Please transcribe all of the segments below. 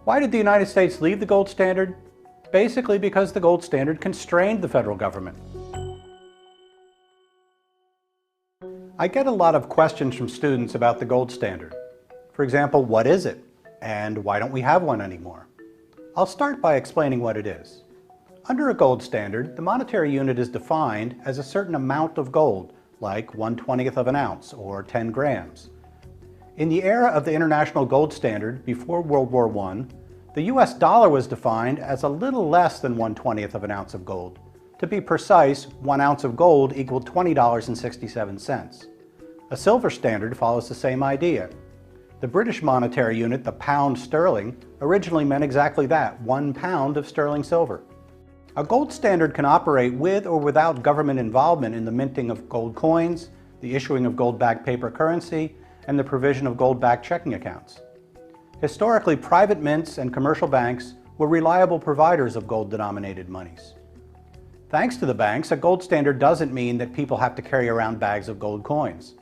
Why did the United States leave the gold standard? Basically because the gold standard constrained the federal government. I get a lot of questions from students about the gold standard. For example, what is it? And why don't we have one anymore? I'll start by explaining what it is. Under a gold standard, the monetary unit is defined as a certain amount of gold, like 1/20th of an ounce or 10 grams. In the era of the international gold standard before World War I, the US dollar was defined as a little less than 1/20th of an ounce of gold. To be precise, 1 ounce of gold equaled $20.67. A silver standard follows the same idea. The British monetary unit, the pound sterling, originally meant exactly that, 1 pound of sterling silver. A gold standard can operate with or without government involvement in the minting of gold coins, the issuing of gold-backed paper currency, and the provision of gold-backed checking accounts. Historically, private mints and commercial banks were reliable providers of gold-denominated monies. Thanks to the banks, a gold standard doesn't mean that people have to carry around bags of gold coins.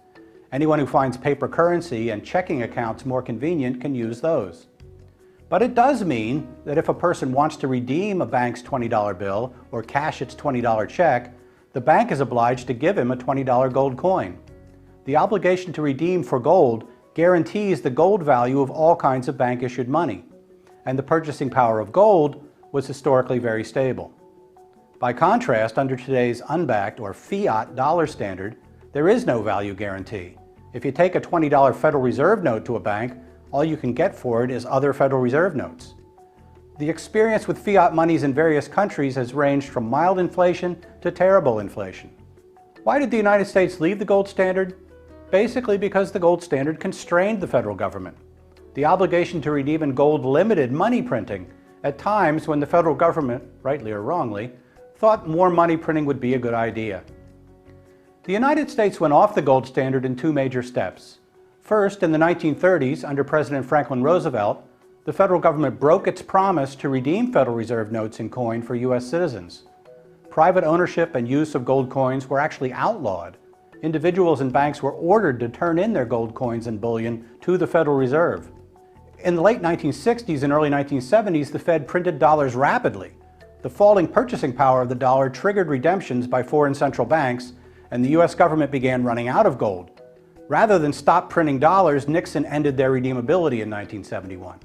Anyone who finds paper currency and checking accounts more convenient can use those. But it does mean that if a person wants to redeem a bank's $20 bill or cash its $20 check, the bank is obliged to give him a $20 gold coin. The obligation to redeem for gold guarantees the gold value of all kinds of bank-issued money, and the purchasing power of gold was historically very stable. By contrast, under today's unbacked or fiat dollar standard, there is no value guarantee. If you take a $20 Federal Reserve note to a bank, all you can get for it is other Federal Reserve notes. The experience with fiat monies in various countries has ranged from mild inflation to terrible inflation. Why did the United States leave the gold standard? Basically because the gold standard constrained the federal government. The obligation to redeem in gold limited money printing at times when the federal government, rightly or wrongly, thought more money printing would be a good idea. The United States went off the gold standard in two major steps. First, in the 1930s, under President Franklin Roosevelt, the federal government broke its promise to redeem Federal Reserve notes in coin for U.S. citizens. Private ownership and use of gold coins were actually outlawed. Individuals and banks were ordered to turn in their gold coins and bullion to the Federal Reserve. In the late 1960s and early 1970s, the Fed printed dollars rapidly. The falling purchasing power of the dollar triggered redemptions by foreign central banks, and the U.S. government began running out of gold. Rather than stop printing dollars, Nixon ended their redeemability in 1971.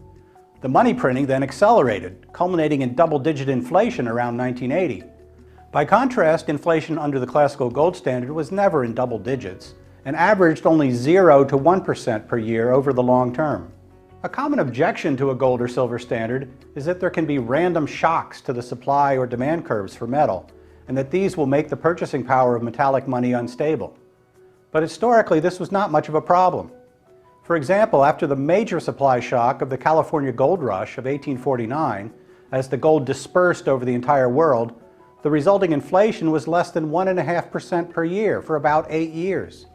The money printing then accelerated, culminating in double-digit inflation around 1980. By contrast, inflation under the classical gold standard was never in double digits and averaged only 0 to 1% per year over the long term. A common objection to a gold or silver standard is that there can be random shocks to the supply or demand curves for metal, and that these will make the purchasing power of metallic money unstable. But historically, this was not much of a problem. For example, after the major supply shock of the California gold rush of 1849, as the gold dispersed over the entire world, the resulting inflation was less than 1.5% per year for about 8 years.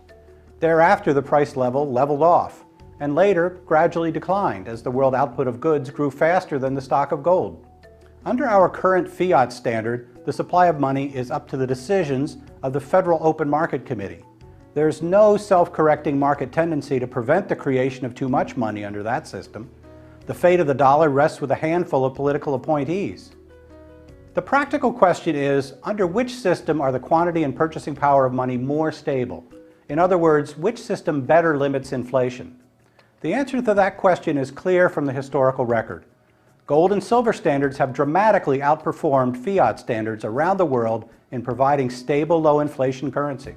Thereafter, the price leveled off, and later gradually declined as the world output of goods grew faster than the stock of gold. Under our current fiat standard, the supply of money is up to the decisions of the Federal Open Market Committee. There's no self-correcting market tendency to prevent the creation of too much money under that system. The fate of the dollar rests with a handful of political appointees. The practical question is, under which system are the quantity and purchasing power of money more stable? In other words, which system better limits inflation? The answer to that question is clear from the historical record. Gold and silver standards have dramatically outperformed fiat standards around the world in providing stable low inflation currency.